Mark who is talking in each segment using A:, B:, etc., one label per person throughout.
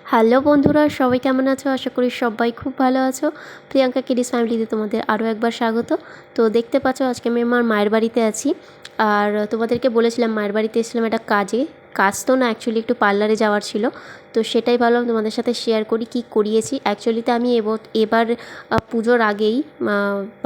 A: Hello বন্ধুরা, সবাই কেমন আছো? আশা করি সবাই খুব ভালো আছো। প্রিয়াঙ্কা কিডিস ফ্যামিলিতে তোমাদের আরও একবার স্বাগত। তো দেখতে পাচ্ছ আজকে আমি আমার মায়ের বাড়িতে আছি। আর তোমাদেরকে বলেছিলাম মায়ের বাড়িতে এসেছিলাম একটা কাজ তো না, অ্যাকচুয়ালি একটু পার্লারে যাওয়ার ছিল। তো সেটাই ভাবলাম তোমাদের সাথে শেয়ার করি কী করিয়েছি। অ্যাকচুয়ালিতে আমি এবার পুজোর আগেই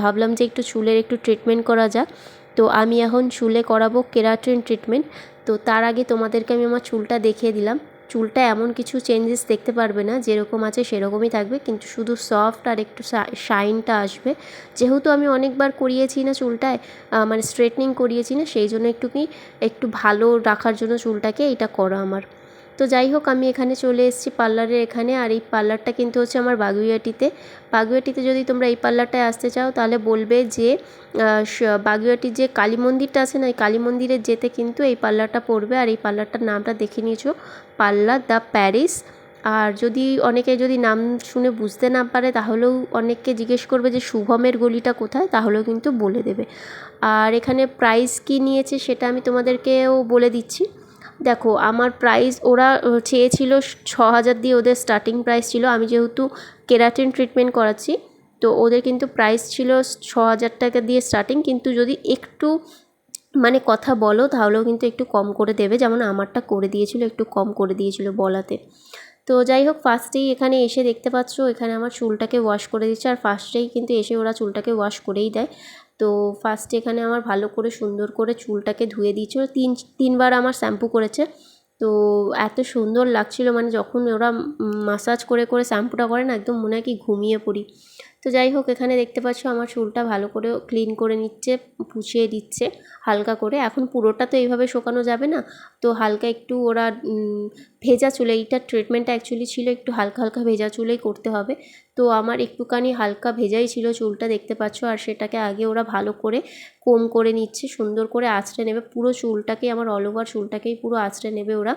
A: ভাবলাম যে একটু চুলের একটু ট্রিটমেন্ট করা যাক। তো আমি এখন চুলে করাবো কেরাটিন ট্রিটমেন্ট। তো তার আগে তোমাদেরকে আমি আমার চুলটা দেখিয়ে দিলাম। চুলটা এমন কিছু চেঞ্জেস দেখতে পারবে না, যেরকম আছে সেরকমই থাকবে, কিন্তু শুধু সফট আর একটু শাইনটা আসবে। যেহেতু আমি অনেকবার করিয়েছি না চুলটায়, মানে স্ট্রেটনিং করিয়েছি না, সেই জন্য একটু ভালো রাখার জন্য চুলটাকে এটা করা আমার। তো যাই হোক, আমি এখানে চলে এসেছি পার্লারের এখানে। আর এই পার্লারটা কিন্তু হচ্ছে আমার বাগুইআটিতে যদি তোমরা এই পার্লারটায় আসতে চাও তাহলে বলবে যে বাগুইআটির যে কালী মন্দিরটা আছে না, এই কালী মন্দিরের যেতে কিন্তু এই পার্লারটা পড়বে। আর এই পার্লারটার নামটা দেখে নিয়েছো, পার্লার দ্য প্যারিস। আর অনেকে যদি নাম শুনে বুঝতে না পারে তাহলেও অনেককে জিজ্ঞেস করবে যে শুভমের গলিটা কোথায়, তাহলেও কিন্তু বলে দেবে। আর এখানে প্রাইস কী নিয়েছে সেটা আমি তোমাদেরকেও বলে দিচ্ছি। দেখো, আমার প্রাইস ওরা চেয়েছিল 6,000 দিয়ে, ওদের স্টার্টিং প্রাইস ছিল। আমি যেহেতু কেরাটিন ট্রিটমেন্ট করাচ্ছি, তো ওদের কিন্তু প্রাইস ছিল 6,000 টাকা দিয়ে স্টার্টিং। কিন্তু যদি একটু মানে কথা বলো তাহলেও কিন্তু একটু কম করে দেবে, যেমন আমারটা করে দিয়েছিল, একটু কম করে দিয়েছিল বলাতে। তো যাই হোক, ফার্স্টেই এখানে এসে দেখতে পাচ্ছ এখানে আমার চুলটাকে ওয়াশ করে দিচ্ছে। আর ফার্স্টেই কিন্তু এসে ওরা চুলটাকে ওয়াশ করেই দেয়। তো ফার্স্টে এখানে আমার ভালো করে সুন্দর করে চুলটাকে ধুয়ে দিয়েছিল, তিনবার আমার শ্যাম্পু করেছে। তো এত সুন্দর লাগছিল, মানে যখন ওরা মাসাজ করে করে শ্যাম্পুটা করে না, একদম মনে হয় কি ঘুমিয়ে পড়ি। তো যাই হোক, এখানে দেখতে পাচ্ছ আমার চুলটা ভালো করে ক্লিন করে নিচ্ছে, পুছিয়ে দিচ্ছে হালকা করে। এখন পুরোটা তো এইভাবে শোকানো যাবে না, তো হালকা একটু ওরা ভেজা চুলে, এইটার ট্রিটমেন্টটা অ্যাকচুয়ালি ছিল একটু হালকা হালকা ভেজা চুলেই করতে হবে। তো আমার একটুখানি হালকা ভেজাই ছিল চুলটা, দেখতে পাচ্ছ। আর সেটাকে আগে ওরা ভালো করে কোম করে নিচ্ছে, সুন্দর করে আঁচড়ে নেবে পুরো চুলটাকেই, আমার অল ওভার চুলটাকেই পুরো আঁচড়ে নেবে ওরা,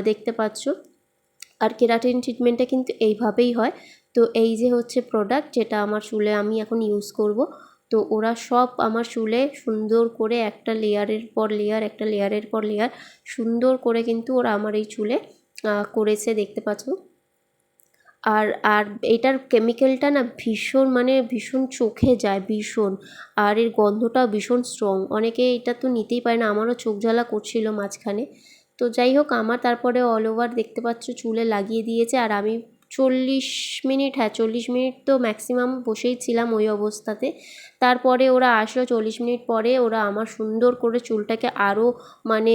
A: দেখতে পাচ্ছ। আর কেরাটিন ট্রিটমেন্টটা কিন্তু এইভাবেই হয়। তো এই যে হচ্ছে প্রোডাক্ট, যেটা আমার চুলে আমি এখন ইউজ করব। তো ওরা সব আমার চুলে সুন্দর করে একটা লেয়ারের পর লেয়ার, একটা লেয়ারের পর লেয়ার সুন্দর করে কিন্তু ওরা আমার এই চুলে করেছে, দেখতে পাচ্ছ। আর আর এটার কেমিক্যালটা না ভীষণ, মানে ভীষণ চোখে যায় ভীষণ। আর এর গন্ধটাও ভীষণ স্ট্রং, অনেকে এটা তো নিতেই পারে না। আমারও চোখ জ্বালা করছিল মাঝখানে। তো যাই হোক, আমার তারপরে অল ওভার দেখতে পাচ্ছ চুলে লাগিয়ে দিয়েছে। আর আমি 40 মিনিট, হ্যাঁ 40 মিনিট তো ম্যাক্সিমাম বসেই ছিলাম ওই অবস্থাতে। তারপরে ওরা আসলো 40 মিনিট পরে, ওরা আমার সুন্দর করে চুলটাকে আরও, মানে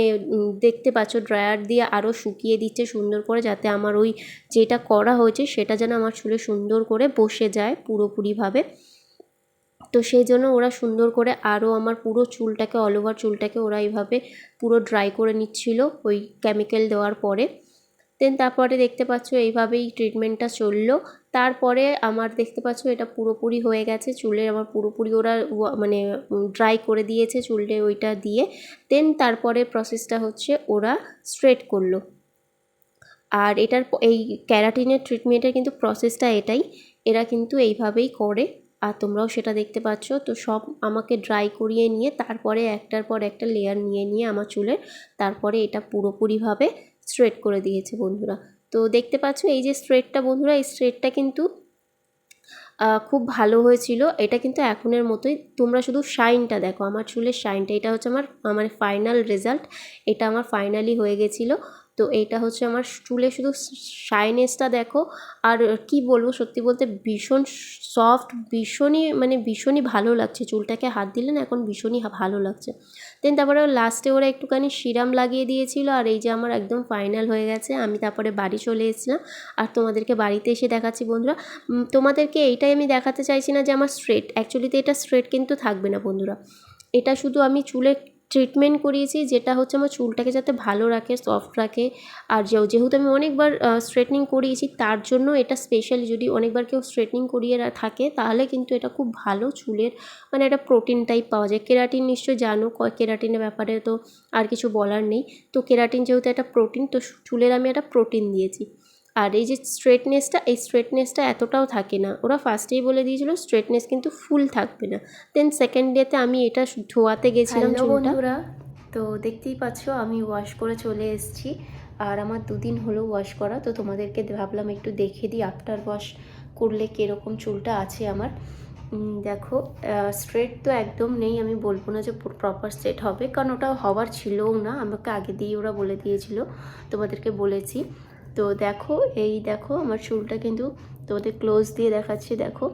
A: দেখতে পাচ্ছ ড্রায়ার দিয়ে আরও শুকিয়ে দিচ্ছে সুন্দর করে, যাতে আমার ওই যেটা করা হয়েছে সেটা যেন আমার চুলে সুন্দর করে বসে যায় পুরোপুরিভাবে। তো সেই জন্য ওরা সুন্দর করে আরও আমার পুরো চুলটাকে, অল ওভার চুলটাকে ওরা এইভাবে পুরো ড্রাই করে নিচ্ছিল ওই কেমিক্যাল দেওয়ার পরে। দেন তারপরে দেখতে পাচ্ছ এইভাবেই ট্রিটমেন্টটা চললো। তারপরে আমার দেখতে পাচ্ছ এটা পুরোপুরি হয়ে গেছে, চুলের আমার পুরোপুরি ওরা মানে ড্রাই করে দিয়েছে চুলটা ওইটা দিয়ে। দেন তারপরে প্রসেসটা হচ্ছে ওরা স্ট্রেট করলো। আর এই ক্যারাটিনের ট্রিটমেন্টের কিন্তু প্রসেসটা এটাই, এরা কিন্তু এইভাবেই করে। আর তোমরাও সেটা দেখতে পাচ্ছ। তো সব আমাকে ড্রাই করিয়ে নিয়ে তারপরে একটার পর একটা লেয়ার নিয়ে নিয়ে আমার চুলের তারপরে এটা পুরোপুরিভাবে স্ট্রেট করে দিয়েছে বন্ধুরা। তো দেখতে পাচ্ছ এই যে স্ট্রেটটা বন্ধুরা, এই স্ট্রেটটা কিন্তু খুব ভালো হয়েছিল। এটা কিন্তু এখনের মতোই, তোমরা শুধু শাইনটা দেখো, আমার চুলের শাইনটা, এটা হচ্ছে আমার মানে ফাইনাল রেজাল্ট। এটা আমার ফাইনালি হয়ে গেছিলো। তো এইটা হচ্ছে আমার চুলে, শুধু শাইনেসটা দেখো। আর কি বলবো, সত্যি বলতে ভীষণ সফট, ভীষণই ভালো লাগছে চুলটাকে হাত দিলে না, এখন ভীষণই ভালো লাগছে। দেন তারপরে লাস্টে ওরা একটুখানি সিরাম লাগিয়ে দিয়েছিল। আর এই যে আমার একদম ফাইনাল হয়ে গেছে। আমি তারপরে বাড়ি চলে এসেছিলাম। আর তোমাদেরকে বাড়িতে এসে দেখাচ্ছি বন্ধুরা। তোমাদেরকে এইটাই আমি দেখাতে চাইছি না যে আমার স্ট্রেট, অ্যাকচুয়ালিতে এটা স্ট্রেট কিন্তু থাকবে না বন্ধুরা। এটা শুধু আমি চুলে ট্রিটমেন্ট করিয়েছি, যেটা হচ্ছে আমার চুলটাকে যাতে ভালো রাখে, সফট রাখে। আর যেহেতু আমি অনেকবার স্ট্রেটনিং করিয়েছি, তার জন্য এটা স্পেশালি, যদি অনেকবার কেউ স্ট্রেটনিং করিয়ে থাকে তাহলে কিন্তু এটা খুব ভালো চুলের, মানে এটা প্রোটিন টাইপ পাওয়া যায়। কেরাটিন নিশ্চয়ই জানো, কেরাটিনের ব্যাপারে তো আর কিছু বলার নেই। তো কেরাটিন যেহেতু একটা প্রোটিন, তো চুলের আমি একটা প্রোটিন দিয়েছি। আর এই যে এই স্ট্রেটনেসটা এতটাও থাকে না, ওরা ফার্স্টেই বলে দিয়েছিল স্ট্রেটনেস কিন্তু ফুল থাকবে না। দেন সেকেন্ড ডেতে আমি এটা ধোয়াতে গেছিলাম চুলটা। তো দেখতেই পাচ্ছ আমি ওয়াশ করে চলে এসেছি। আর আমার 2 দিন হলো ওয়াশ করা, তো তোমাদেরকে ভাবলাম একটু দেখিয়ে দিই আফটার ওয়াশ করলে কীরকম চুলটা আছে আমার। দেখো স্ট্রেট তো একদম নেই, আমি বলবো না যে প্রপার স্ট্রেট হবে, কারণ ওটা হওয়ার ছিলও না, আমাকে আগে দিয়ে ওরা বলে দিয়েছিল, তোমাদেরকে বলেছি। তো দেখো দেখো আমার চুলটা কিন্তু তোমাদের ক্লোজ দিয়ে দেখাচ্ছি। দেখো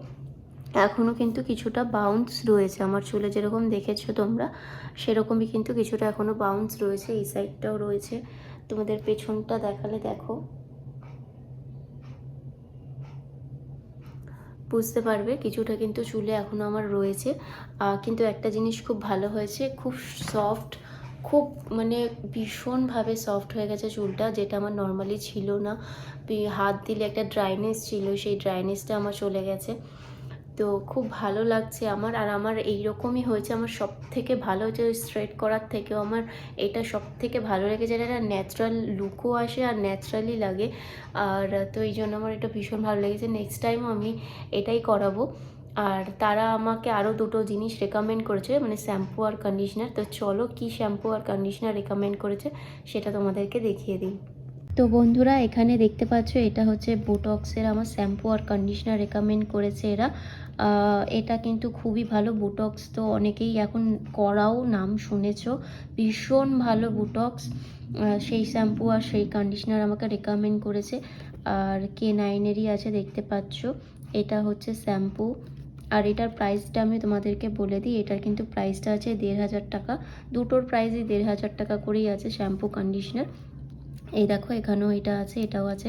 A: এখনও কিন্তু কিছুটা বাউন্স রয়েছে আমার চুলে, যেরকম দেখেছো তোমরা সেরকমই কিন্তু কিছুটা এখনও বাউন্স রয়েছে, এই সাইডটাও রয়েছে। তোমাদের পেছনটা দেখালে দেখো বুঝতে পারবে কিছুটা কিন্তু চুলে এখনও আমার রয়েছে। কিন্তু একটা জিনিস খুব ভালো হয়েছে, খুব সফট, খুব মানে ভীষণভাবে সফট হয়ে গেছে চুলটা, যেটা আমার নর্মালি ছিল না। হাত দিলে একটা ড্রাইনেস ছিল, সেই ড্রাইনেসটা আমার চলে গেছে। তো খুব ভালো লাগছে আমার। আর আমার এই রকমই হয়েছে, আমার সব থেকে ভালো হচ্ছে স্ট্রেট করার থেকেও আমার এটা সব থেকে ভালো লেগেছে, এটা একটা ন্যাচারাল লুকও আসে আর ন্যাচারালি লাগে। আর তো এই জন্য আমার এটা ভীষণ ভালো লেগেছে, নেক্সট টাইমও আমি এটাই করাবো। আর তারা আমাকে আরও দুটো জিনিস রেকমেন্ড করেছে, মানে শ্যাম্পু আর কন্ডিশনার। তো চলো কি শ্যাম্পু আর কন্ডিশনার রেকমেন্ড করেছে সেটা তোমাদেরকে দেখিয়ে দিই। তো বন্ধুরা এখানে দেখতে পাচ্ছ এটা হচ্ছে বোটক্সের আমার শ্যাম্পু আর কন্ডিশনার রেকমেন্ড করেছে এরা। এটা কিন্তু খুবই ভালো, বোটক্স তো অনেকেই এখন করাও, নাম শুনেছো, ভীষণ ভালো বোটক্স। সেই শ্যাম্পু আর সেই কন্ডিশনার আমাকে রেকমেন্ড করেছে। আর K9-এরই আছে, দেখতে পাচ্ছ এটা হচ্ছে শ্যাম্পু। আর এটার প্রাইসটা আমি তোমাদেরকে বলে দিই, এটার কিন্তু প্রাইসটা আছে 1500 টাকা, দুটোর প্রাইসই 1500 টাকা করেই আছে শ্যাম্পু কন্ডিশনার। এই দেখো এখানেও এটা আছে, এটাও আছে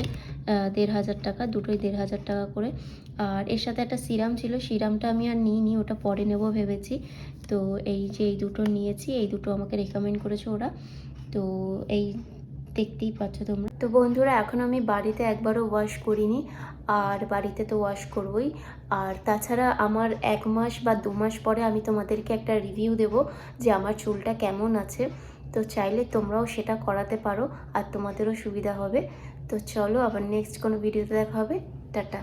A: 1500 টাকা, দুটোই 1500 টাকা করে। আর এর সাথে একটা সিরাম ছিল, সিরামটা আমি আর নিইনি, ওটা পরে নেবো ভেবেছি। তো এই যে এই দুটো নিয়েছি, এই দুটো আমাকে রেকমেন্ড করেছে ওরা। তো এই দেখতেই পাচ্ছ তোমরা। তো বন্ধুরা এখন আমি বাড়িতে একবারও ওয়াশ করিনি, আর বাড়িতে তো ওয়াশ করবই। আর তাছাড়া আমার 1 মাস বা 2 মাস পরে আমি তোমাদেরকে একটা রিভিউ দেব যে আমার চুলটা কেমন আছে। তো চাইলে তোমরাও সেটা করাতে পারো আর তোমাদেরও সুবিধা হবে। তো চলো আবার নেক্সট কোনো ভিডিওতে দেখা হবে, টাটা।